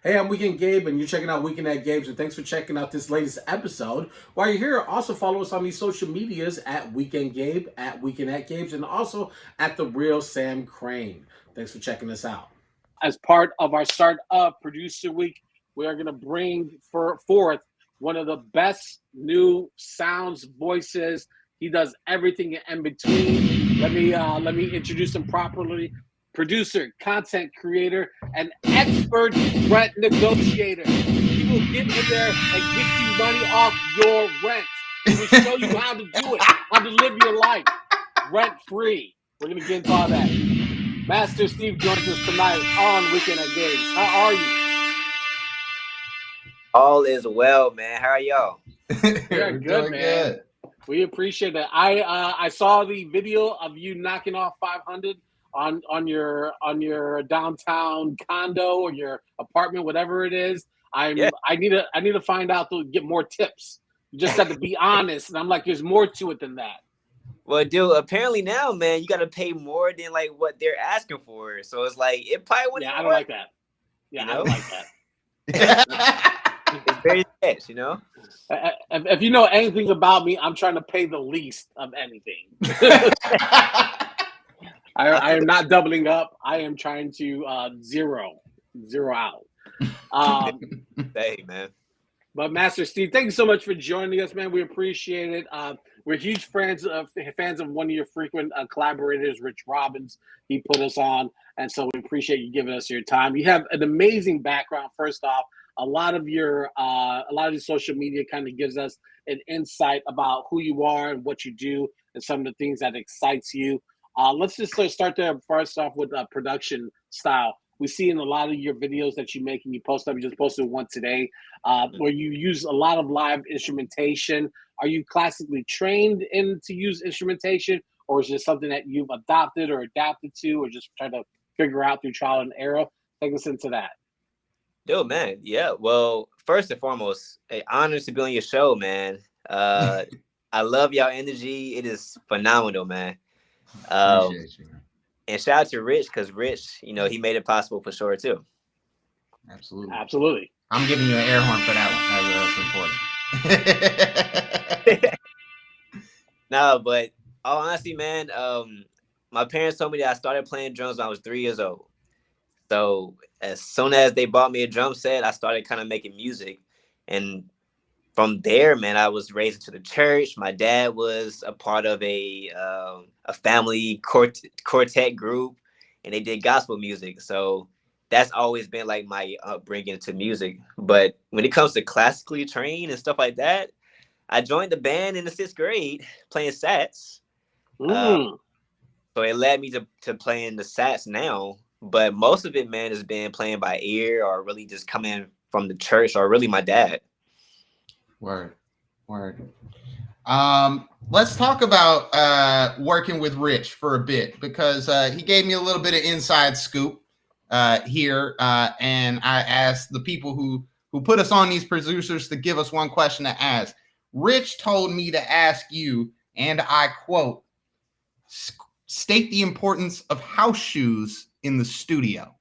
Hey, I'm Weekend Gabe, and you're checking out Weekend at Gabe's, and thanks for checking out this latest episode. While you're here, also follow us on these social medias at Weekend Gabe, at Weekend at Gabe's, and also at The Real Sam Crane. Thanks for checking us out. As part of our start of Producer Week, we are going to bring forth one of the best new sounds, voices. He does everything in between. Let me introduce him properly. Producer, content creator, and expert rent negotiator. He will get in there and get you money off your rent. He will show you how to do it, how to live your life rent free. We're going to get into all that. Master Steve joins us tonight on Weekend at Gabe's. How are you? All is well, man. How are y'all? We're good, man. Good. We appreciate it. I saw the video of you knocking off 500 on your downtown condo or your apartment, whatever it is. I need to find out to get more tips. You just have to be honest, and I'm like, there's more to it than that. Well, dude, apparently now, man, you got to pay more than like what they're asking for. So it's like it probably wouldn't. Yeah, I don't like that. Yeah, you know? I don't like that. It's very sketch, you know. If you know anything about me, I'm trying to pay the least of anything. I am not doubling up. I am trying to zero out. Hey, man. But Master Steve, thank you so much for joining us, man. We appreciate it. We're huge fans of one of your frequent collaborators, Rich Robbins. He put us on, and so we appreciate you giving us your time. You have an amazing background. First off, a lot of your social media kind of gives us an insight about who you are and what you do, and some of the things that excites you. Let's just start there. First off with production style. We see in a lot of your videos that you make and you post them. You just posted one today where you use a lot of live instrumentation. Are you classically trained to use instrumentation, or is it something that you've adopted or adapted to, or just trying to figure out through trial and error? Take us into that. Dude, man. Yeah. Well, first and foremost, hey, honor to be on your show, man. I love y'all energy. It is phenomenal, man. Appreciate you. And shout out to Rich, because Rich, he made it possible for sure too. Absolutely. I'm giving you an air horn for that one. That's important. No, but all honesty, man, my parents told me that I started playing drums when I was 3 years old. So as soon as they bought me a drum set, I started kind of making music. And from there, man, I was raised into the church. My dad was a part of a family quartet group, and they did gospel music. So that's always been like my upbringing to music. But when it comes to classically trained and stuff like that, I joined the band in the 6th grade playing sax. So it led me to playing the sax now. But most of it, man, has been playing by ear or really just coming from the church or really my dad. Word. Let's talk about working with Rich for a bit, because he gave me a little bit of inside scoop here, and I asked the people who put us on, these producers, to give us one question to ask. Rich told me to ask you, and I quote, state the importance of house shoes in the studio.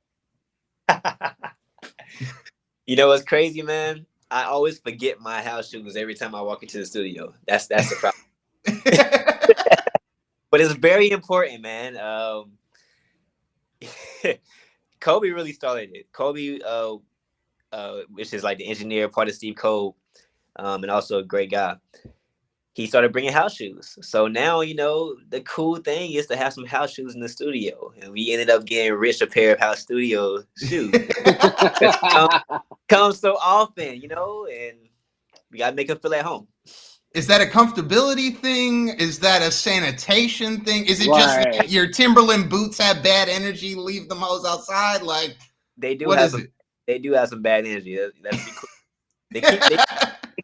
You know what's crazy, man? I always forget my house shoes every time I walk into the studio. That's the problem. But it's very important, man. Kobe really started it. Kobe, which is like the engineer, part of Steve Cole, and also a great guy. He started bringing house shoes. So now, the cool thing is to have some house shoes in the studio. And we ended up getting Rich a pair of house studio shoes. Comes so often, and we got to make him feel at home. Is that a comfortability thing? Is that a sanitation thing? Is it just like your Timberland boots have bad energy, leave them hoes outside? Like, they do have some bad energy. That's cool. They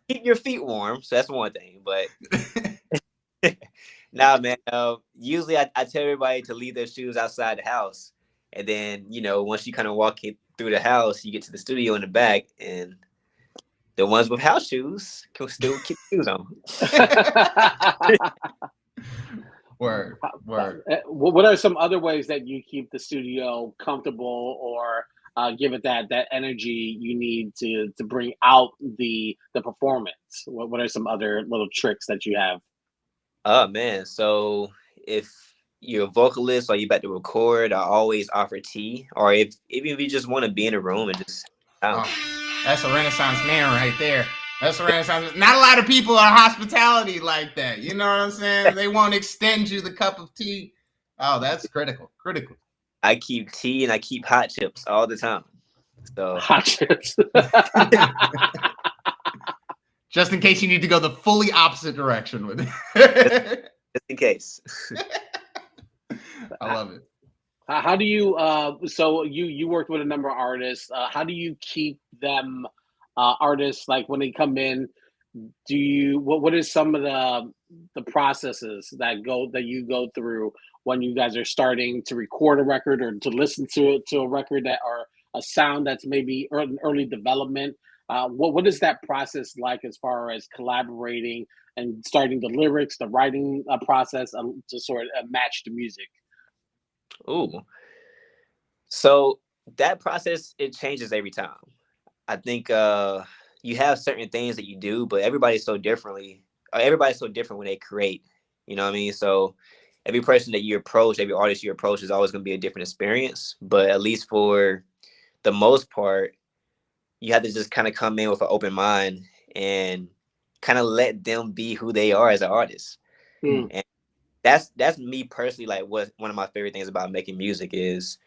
keep your feet warm, so that's one thing. But nah, man. Usually, I tell everybody to leave their shoes outside the house, and then once you kind of walk through the house, you get to the studio in the back, and the ones with house shoes can still keep shoes on. Word. What are some other ways that you keep the studio comfortable or give it that energy you need to bring out the performance? What are some other little tricks that you have? Oh man, so if you're a vocalist or you about to record, I always offer tea. Or if even if you just want to be in a room and just Oh, that's a Renaissance man right there. That's a Renaissance. Not a lot of people are hospitality like that. You know what I'm saying? They won't extend you the cup of tea. Oh, that's critical. Critical. I keep tea and I keep hot chips all the time. So Hot chips. Just in case you need to go the fully opposite direction with it. just in case. I love it. How do you so you worked with a number of artists. How do you keep them artists, like when they come in? Do you what is some of the processes that you go through when you guys are starting to record a record or to listen to a record that or a sound that's maybe early development? What is that process like as far as collaborating and starting the lyrics, the writing process to sort of match the music? Ooh. So that process, it changes every time. I think you have certain things that you do, but everybody's so differently. Everybody's so different when they create. You know what I mean? So every person that you approach, every artist you approach is always going to be a different experience. But at least for the most part, you have to just kind of come in with an open mind and kind of let them be who they are as an artist. And that's me personally, like what one of my favorite things about making music is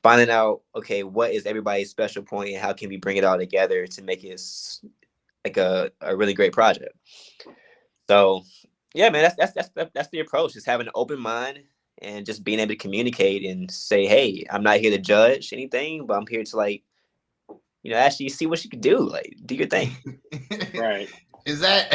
finding out, okay, what is everybody's special point and how can we bring it all together to make it like a really great project. So yeah, man, that's the approach, just having an open mind and just being able to communicate and say, hey, I'm not here to judge anything, but I'm here to, like, actually see what you can do, like do your thing. Right. Is that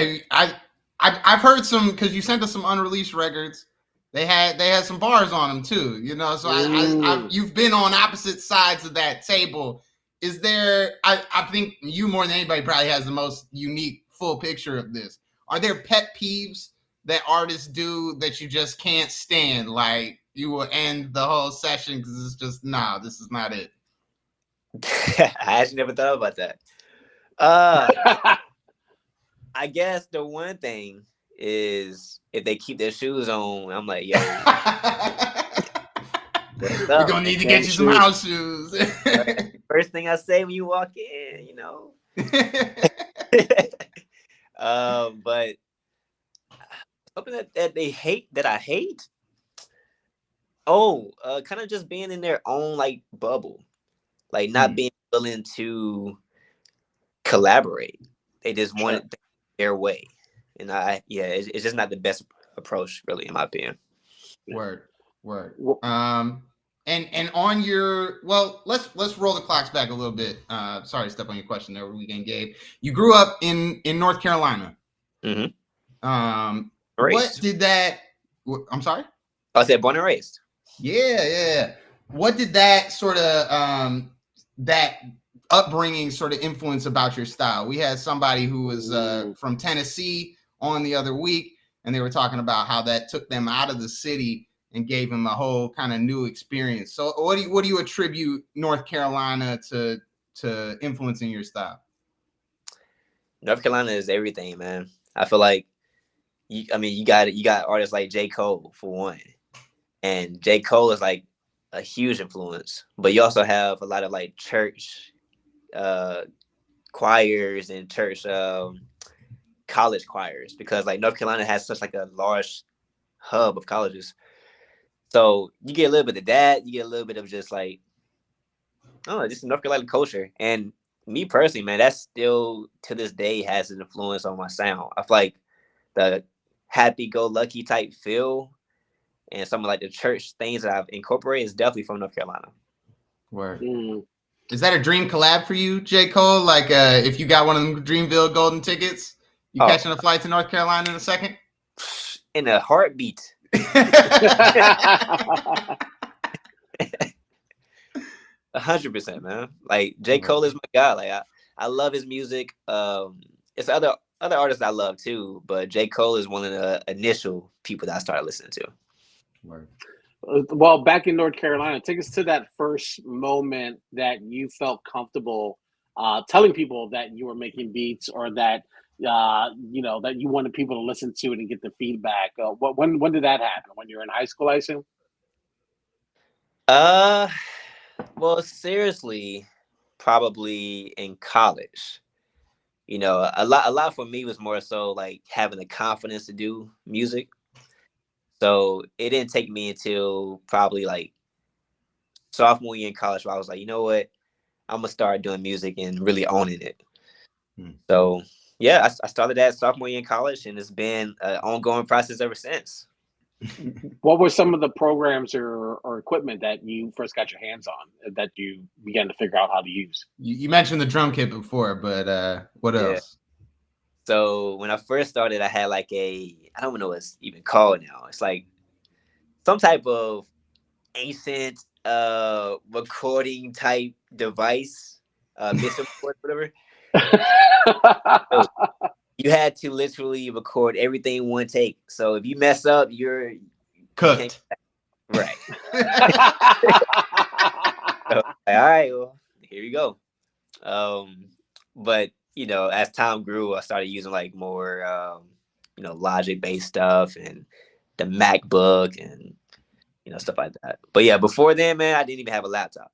I've heard some, because you sent us some unreleased records. They had some bars on them too, So you've been on opposite sides of that table. Is there? I think you more than anybody probably has the most unique full picture of this. Are there pet peeves that artists do that you just can't stand? Like you will end the whole session because it's just this is not it. I actually never thought about that. I guess the one thing is if they keep their shoes on, I'm like, yo, we're gonna need to get you some house shoes. First thing I say when you walk in, but something that they hate, that I hate. Kind of just being in their own like bubble, like not being willing to collaborate. They just want it their way, and it's just not the best approach, really, in my opinion. Word. And on your, let's roll the clocks back a little bit. Sorry to step on your question there, Weekend Gabe. You grew up in North Carolina. Mm-hmm. What did that? I'm sorry. I said born and raised. Yeah. What did that sort of that upbringing sort of influence about your style? We had somebody who was from Tennessee on the other week, and they were talking about how that took them out of the city and gave them a whole kind of new experience. So what do you attribute North Carolina to influencing your style? North Carolina is everything, man. I feel like you got artists like J. Cole for one. And J. Cole is like a huge influence, but you also have a lot of like church choirs and church college choirs, because like North Carolina has such like a large hub of colleges. So you get a little bit of that, you get a little bit of just like, just North Carolina culture. And me personally, man, that still to this day has an influence on my sound. I feel like the happy-go-lucky type feel and some of like the church things that I've incorporated is definitely from North Carolina. Word. Is that a dream collab for you, J. Cole? Like if you got one of them Dreamville golden tickets, you catching a flight to North Carolina in a second? In a heartbeat. 100%, man. Like J. Cole is my guy. Like I love his music. It's other artists I love too, but J. Cole is one of the initial people that I started listening to. Word. Well, back in North Carolina, take us to that first moment that you felt comfortable telling people that you were making beats, or that that you wanted people to listen to it and get the feedback. When did that happen? When you were in high school, I assume. Well, seriously, probably in college. A lot for me was more so like having the confidence to do music. So it didn't take me until probably like sophomore year in college where I was like, you know what, I'm gonna start doing music and really owning it. So yeah, I started that sophomore year in college, and it's been an ongoing process ever since. What were some of the programs or equipment that you first got your hands on that you began to figure out how to use? You mentioned the drum kit before, but what Yeah. else? So when I first started, I had like I don't know what it's even called now. It's like some type of ancient recording type device, mixer board, whatever. So you had to literally record everything in one take. So if you mess up, you're Cooked. Right. So, all right, well, here we go. But as time grew, I started using like more Logic based stuff and the MacBook and stuff like that. But yeah, before then, man, I didn't even have a laptop.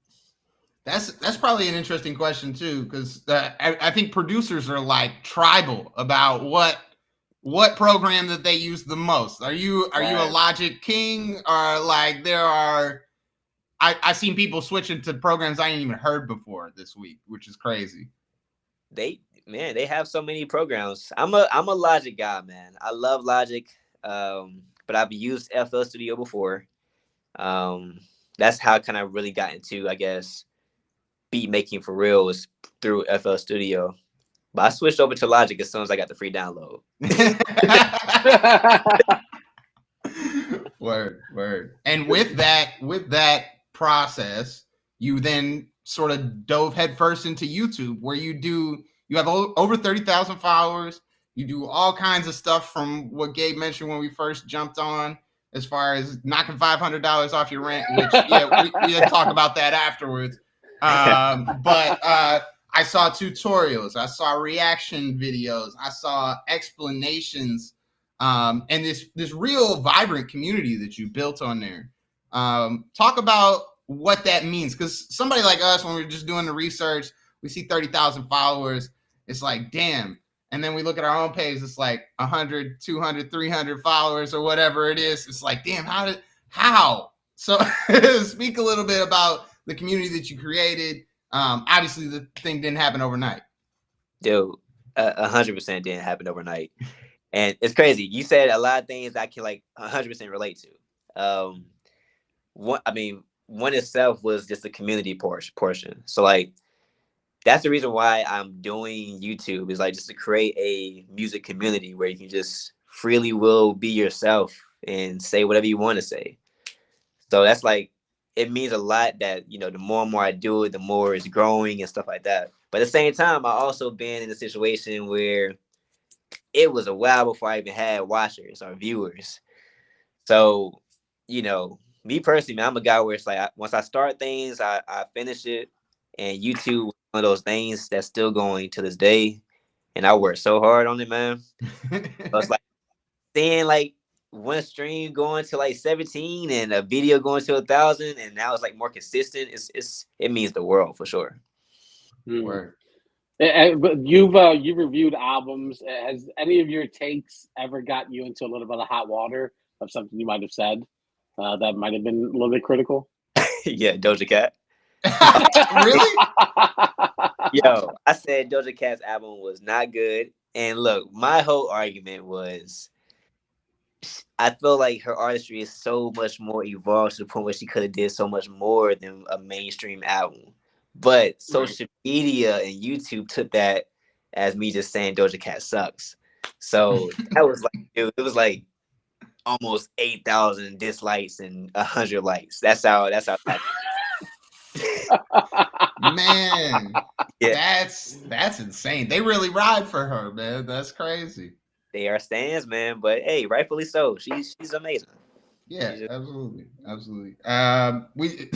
That's probably an interesting question too, because I think producers are like tribal about what program that they use the most. Are you a Logic king, or like I've seen people switching to programs I ain't even heard before this week, which is crazy. They have so many programs. I'm a Logic guy, man. I love Logic, but I've used FL Studio before. That's how kind of really got into, I guess, beat making for real, was through FL Studio. But I switched over to Logic as soon as I got the free download. Word. And with that process, you then sort of dove headfirst into YouTube, where you have over 30,000 followers. You do all kinds of stuff, from what Gabe mentioned when we first jumped on, as far as knocking $500 off your rent, which we had to talk about that afterwards. But I saw tutorials, I saw reaction videos, I saw explanations, and this real vibrant community that you built on there. Talk about what that means, because somebody like us, when we're just doing the research, we see 30,000 followers, it's like, damn. And then we look at our own page, it's like 100, 200, 300 followers or whatever it is. It's like, damn, how? So speak a little bit about the community that you created. Obviously the thing didn't happen overnight. Dude, 100% didn't happen overnight. And it's crazy. You said a lot of things I can like 100% relate to. One itself was just the community portion. So like, that's the reason why I'm doing YouTube, is like just to create a music community where you can just freely will be yourself and say whatever you want to say. So that's like, it means a lot that, the more and more I do it, the more it's growing and stuff like that. But at the same time, I also been in a situation where it was a while before I even had watchers or viewers. So, me personally, man, I'm a guy where it's like, once I start things, I finish it. And YouTube was one of those things that's still going to this day. And I worked so hard on it, man. So it's like seeing like one stream going to like 17 and a video going to 1,000, and now it's like more consistent. It means the world for sure. Word. But you've reviewed albums. Has any of your takes ever got you into a little bit of hot water of something you might have said that might have been a little bit critical? Yeah, Doja Cat. Really? Yo, I said Doja Cat's album was not good. And look, my whole argument was, I feel like her artistry is so much more evolved to the point where she could have did so much more than a mainstream album. But social media and YouTube took that as me just saying Doja Cat sucks. So that was like, dude, it was like almost 8,000 dislikes and 100 likes. That's how Man, yeah. that's insane. They really ride for her, man. That's crazy. They are stands, man. But hey, rightfully so. She's amazing. Yeah, absolutely, absolutely. We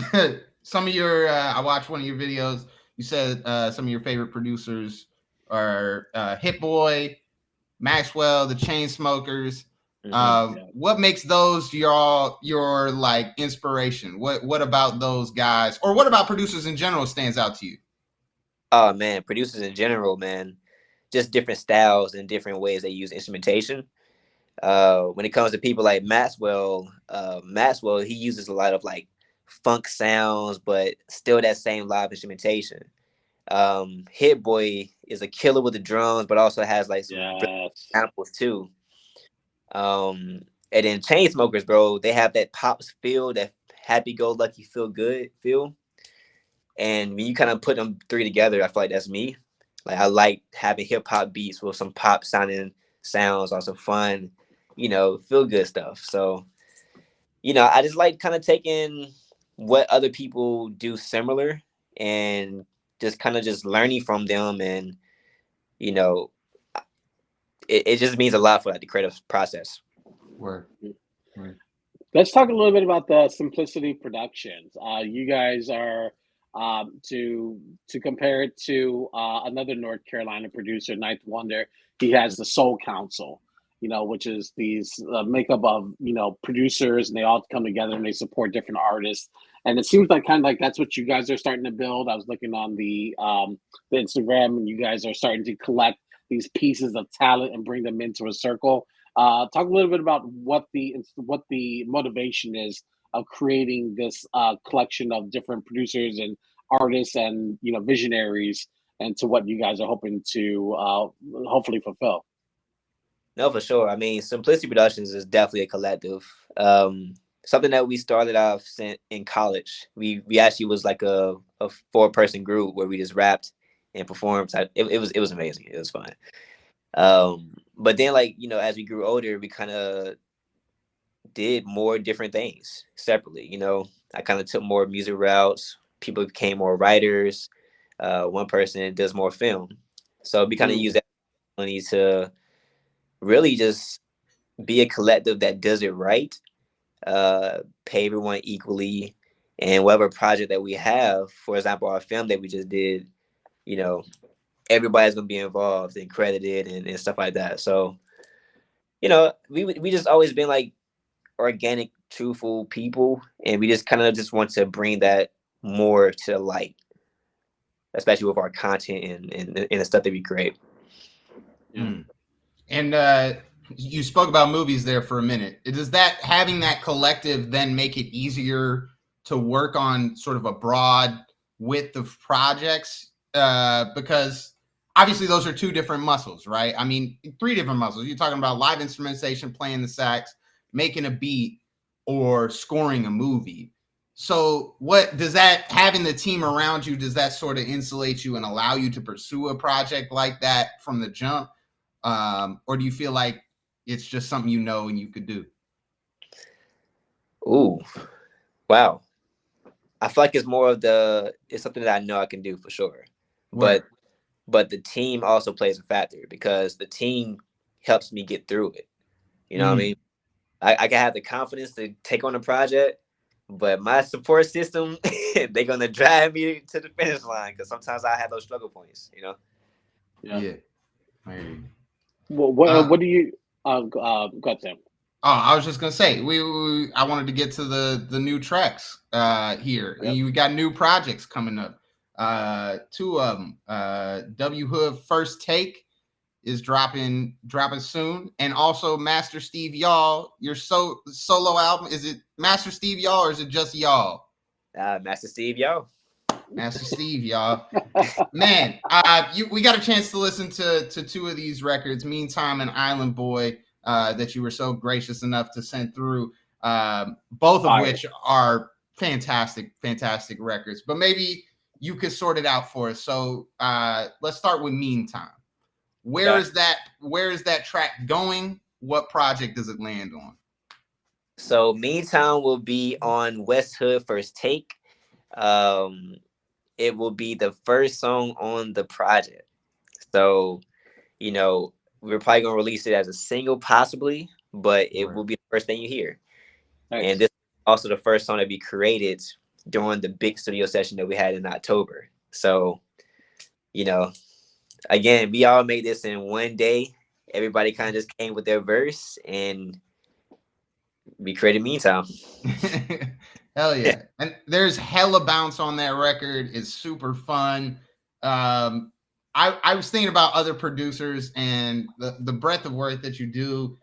some of your I watched one of your videos. You said some of your favorite producers are Hit Boy, Maxwell, the Chainsmokers. Mm-hmm. What makes those your like inspiration? What about those guys, or what about producers in general, stands out to you? Oh man, producers in general, man, just different styles and different ways they use instrumentation. When it comes to people like Maxwell, he uses a lot of like funk sounds, but still that same live instrumentation. Hit Boy is a killer with the drums, but also has like some real Yes. samples too. Um, and then Chainsmokers, bro, they have that pops feel, that happy-go-lucky, feel good feel. And when you kind of put them three together, I feel like that's me. Like I like having hip hop beats with some pop sounding sounds or some fun, feel good stuff. So, I just like kind of taking what other people do similar and just kind of just learning from them. And, you know, it just means a lot for like the creative process. Word, word. Let's talk a little bit about the Simplicity Productions. You guys are to compare it to another North Carolina producer, Ninth Wonder. He has the Soul Council, which is these makeup of producers, and they all come together and they support different artists. And it seems like kind of like that's what you guys are starting to build. I was looking on the Instagram, and you guys are starting to collect these pieces of talent and bring them into a circle. Talk a little bit about what the motivation is of creating this collection of different producers and artists and visionaries, and to what you guys are hoping to hopefully fulfill. No, for sure. I mean, Simplicity Productions is definitely a collective. Something that we started off in college. We actually was like a 4-person group where we just rapped and performed. It was amazing. It was fun. But then like as we grew older, we kind of did more different things separately. I kind of took more music routes. People became more writers. One person does more film. So we kind of use Mm. that money to really just be a collective that does it right, pay everyone equally, and whatever project that we have, for example, our film that we just did, you know, everybody's gonna be involved and credited and stuff like that. So, we just always been like organic, truthful people, and we just kind of just want to bring that more to light, especially with our content and the stuff that we create. Yeah. Mm. And you spoke about movies there for a minute. Does that, having that collective, then make it easier to work on sort of a broad width of projects? Because obviously those are two different muscles, right? I mean, three different muscles. You're talking about live instrumentation, playing the sax, making a beat, or scoring a movie. So what does that, having the team around you, does that sort of insulate you and allow you to pursue a project like that from the jump? Or do you feel like it's just something and you could do? Ooh, wow. I feel like it's something that I know I can do for sure. But Word. but the team also plays a factor because the team helps me get through it. You know what I Mm. mean? I can have the confidence to take on a project, but my support system, they're gonna drive me to the finish line because sometimes I have those struggle points. Yeah. Yeah. I hear you. Well, what Uh, what do you go ahead, Sam? oh, I was just gonna say I wanted to get to the new tracks here. And Yep. we got new projects coming up. Two of them. W Hood First Take is dropping soon, and also Master Steve Y'all, your solo album. Is it Master Steve Y'all or is it just Y'all? Master Steve, yo. Master Steve, y'all. Man, we got a chance to listen to two of these records, Meantime and Island Boy, that you were so gracious enough to send through, both of Fire. which are fantastic, fantastic records. But maybe you could sort it out for us. So let's start with Meantime. Where Okay. is that track going? What project does it land on? So Meantime will be on West Hood First Take. Um, it will be the first song on the project. So, you know, we're probably gonna release it as a single, possibly, but it Word. will be the first thing you hear. Nice. And this is also the first song that we created during the big studio session that we had in October. So, you know, again, we all made this in one day. Everybody kind of just came with their verse, and we created Meantime. Hell yeah. And there's hella bounce on that record. It's super fun. I was thinking about other producers and the breadth of work that you do.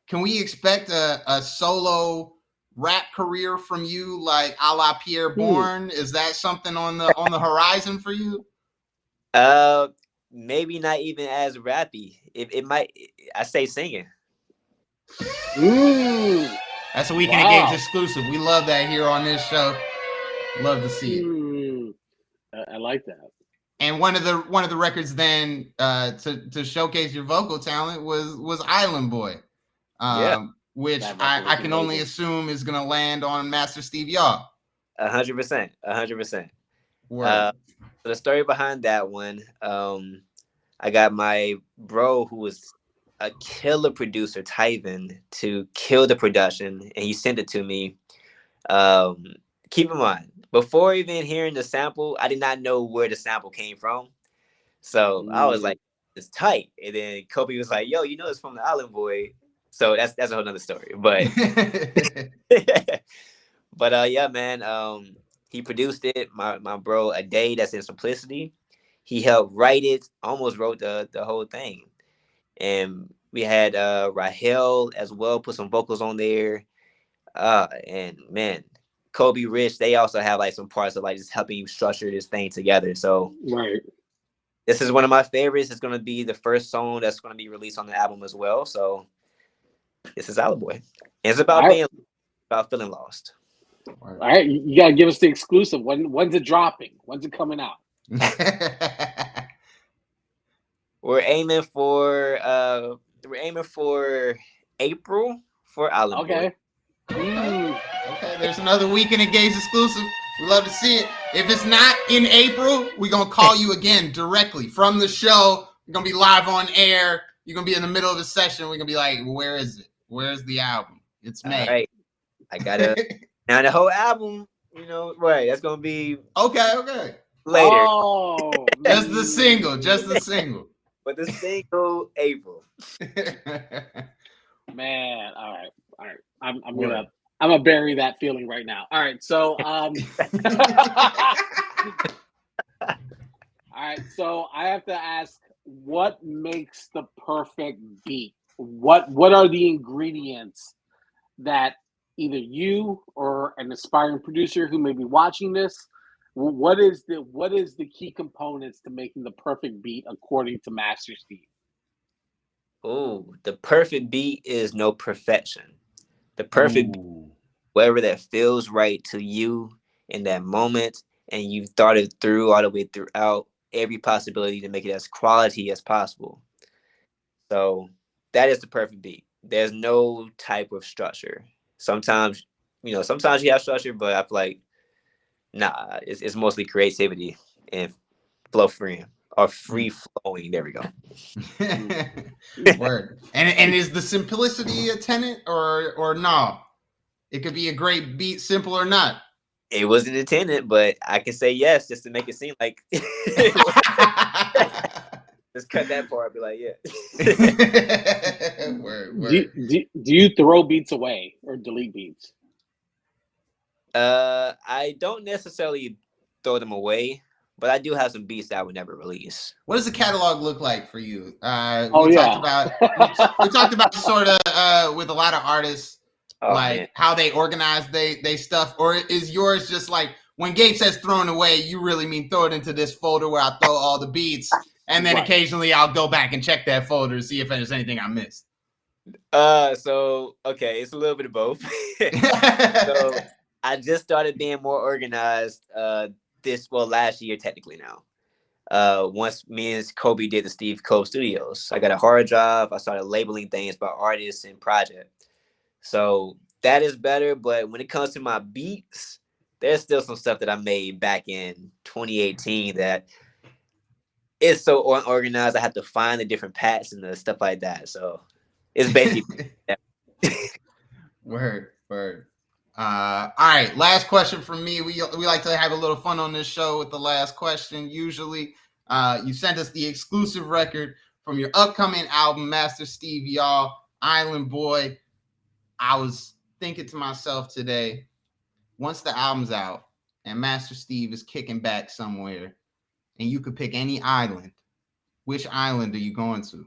Can we expect a solo rap career from you, like a la Pierre Bourne? Is that something on the horizon for you? Maybe not even as rappy. It might. I say singing. That's a Weekend at Gabe's exclusive. We love that here on this show. Love to see it. I like that. And one of the records then to showcase your vocal talent was Island Boy, which I can only assume is going to land on Master Steve Yaw. 100%. 100%. So the story behind that one, I got my bro who was a killer producer, Tyven, to kill the production, and he sent it to me. Keep in mind, before even hearing the sample, I did not know where the sample came from. So I was like, it's tight. And then Kobe was like, yo, you know it's from the Island Boy. So that's a whole nother story. But but yeah, man. He produced it. My bro, A Day That's in Simplicity. He helped write it, almost wrote the whole thing. And we had Rahel as well, put some vocals on there. And man, Kobe, Rich, they also have like some parts of like just helping you structure this thing together. So this is one of my favorites. It's gonna be the first song that's gonna be released on the album as well. So this is Island Boy. And it's about about feeling lost. All right, you gotta give us the exclusive. When's it dropping? When's it coming out? We're aiming for April for Island Boy. Okay, there's another Weekend at Gabe's exclusive. We love to see it. If it's not in April, we're gonna call you again directly from the show. We're gonna be live on air. You're gonna be in the middle of the session. We're gonna be like, where is it? Where's the album? It's May. All right. I gotta now the whole album, you know, right? That's gonna be okay. Later. Oh, just the single. But the single April. Man, all right. I'm gonna bury that feeling right now. All right, so all right, so I have to ask, what makes the perfect beat? What are the ingredients that either you or an aspiring producer who may be watching this, what is the key components to making the perfect beat according to Master Steve? Oh, the perfect beat is no perfection. The perfect beat, whatever that feels right to you in that moment, and you've thought it through all the way throughout every possibility to make it as quality as possible. So that is the perfect beat. There's no type of structure. Sometimes you have structure, but I feel like, nah, it's mostly creativity and free flowing. There we go. Word. And is the simplicity a tenet or no? It could be a great beat, simple or not. It wasn't a tenet, but I can say yes just to make it seem like. Just cut that part. Be like, yeah. Word. Do you throw beats away or delete beats? I don't necessarily throw them away, but I do have some beats that I would never release. What does the catalog look like for you? We talked about sort of with a lot of artists, how they organize they stuff, or is yours just like when Gabe says thrown away, you really mean throw it into this folder where I throw all the beats, and then occasionally I'll go back and check that folder to see if there's anything I missed. So okay, it's a little bit of both. So I just started being more organized last year technically now. Once me and Kobe did the Steve Cove Studios, I got a hard drive. I started labeling things by artists and project. So that is better. But when it comes to my beats, there's still some stuff that I made back in 2018 that is so unorganized. I have to find the different pats and the stuff like that. So it's basically Word. All right, last question from me. We like to have a little fun on this show with the last question. Usually, you sent us the exclusive record from your upcoming album, Master Steve, y'all, Island Boy. I was thinking to myself today, once the album's out and Master Steve is kicking back somewhere, and you could pick any island, which island are you going to?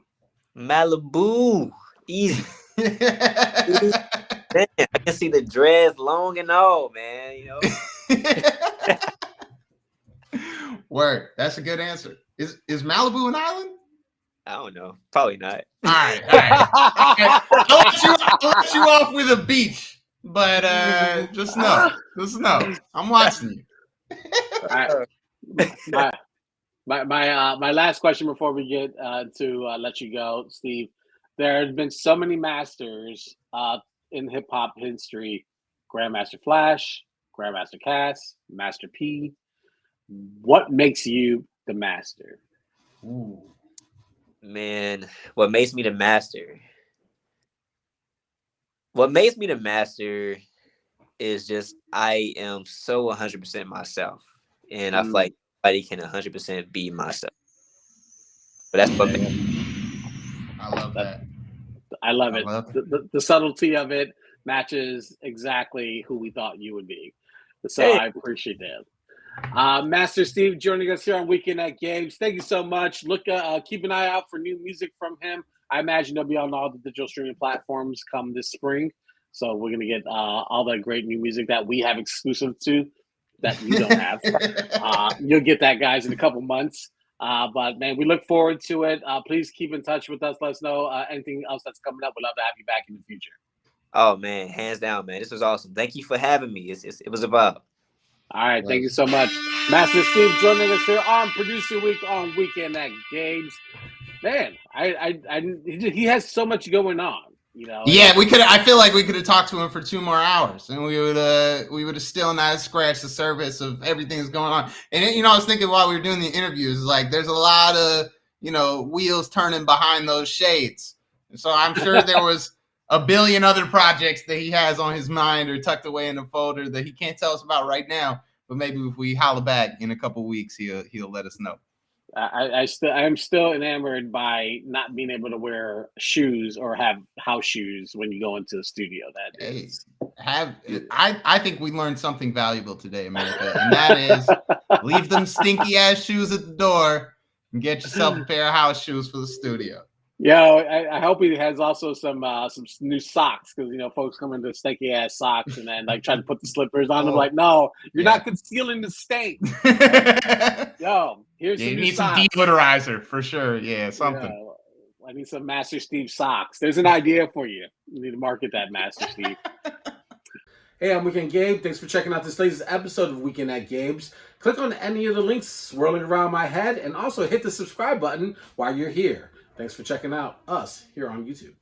Malibu. Easy. Man, I can see the dreads long and all, man. You know. Word. That's a good answer. Is Malibu an island? I don't know. Probably not. All right. I'll let you off with a beach, but just know. I'm watching you. All right. My last question before we get to let you go, Steve. There have been so many masters in hip hop history: Grandmaster Flash, Grandmaster Cass, Master P. What makes you the master? Ooh. Man, what makes me the master? What makes me the master is just I am so 100% myself, and I feel like nobody can 100% be myself. But that's what makes I love that. I love it. The subtlety of it matches exactly who we thought you would be. So I appreciate that. Master Steve joining us here on Weekend at Games. Thank you so much. Keep an eye out for new music from him. I imagine they'll be on all the digital streaming platforms come this spring. So we're going to get all the great new music that we have exclusive to that you don't have. You'll get that, guys, in a couple months. But, man, we look forward to it. Please keep in touch with us. Let us know anything else that's coming up. We'd love to have you back in the future. Oh, man, hands down, man. This was awesome. Thank you for having me. It was a vibe. All right, thank you so much. Master Steve joining us here on Producer Week on Weekend at Games. Man, he has so much going on, you know. Yeah, I feel like we could have talked to him for 2 more hours, and we would have still not scratched the surface of everything that's going on. And I was thinking while we were doing the interviews, like there's a lot of wheels turning behind those shades. And so I'm sure there was a billion other projects that he has on his mind or tucked away in a folder that he can't tell us about right now. But maybe if we holler back in a couple of weeks, he'll let us know. I am still enamored by not being able to wear shoes or have house shoes when you go into the studio. I think we learned something valuable today, America, and that is leave them stinky ass shoes at the door and get yourself a pair of house shoes for the studio. Yeah, I hope he has also some new socks because folks come into stinky ass socks and then try to put the slippers on them. Like, no, you're not concealing the stink. Yo, here's some new socks. Some deodorizer for sure. Yeah, something. Yeah, I need some Master Steve socks. There's an idea for you. You need to market that, Master Steve. Hey, I'm Weekend Gabe. Thanks for checking out this latest episode of Weekend at Gabe's. Click on any of the links swirling around my head and also hit the subscribe button while you're here. Thanks for checking out us here on YouTube.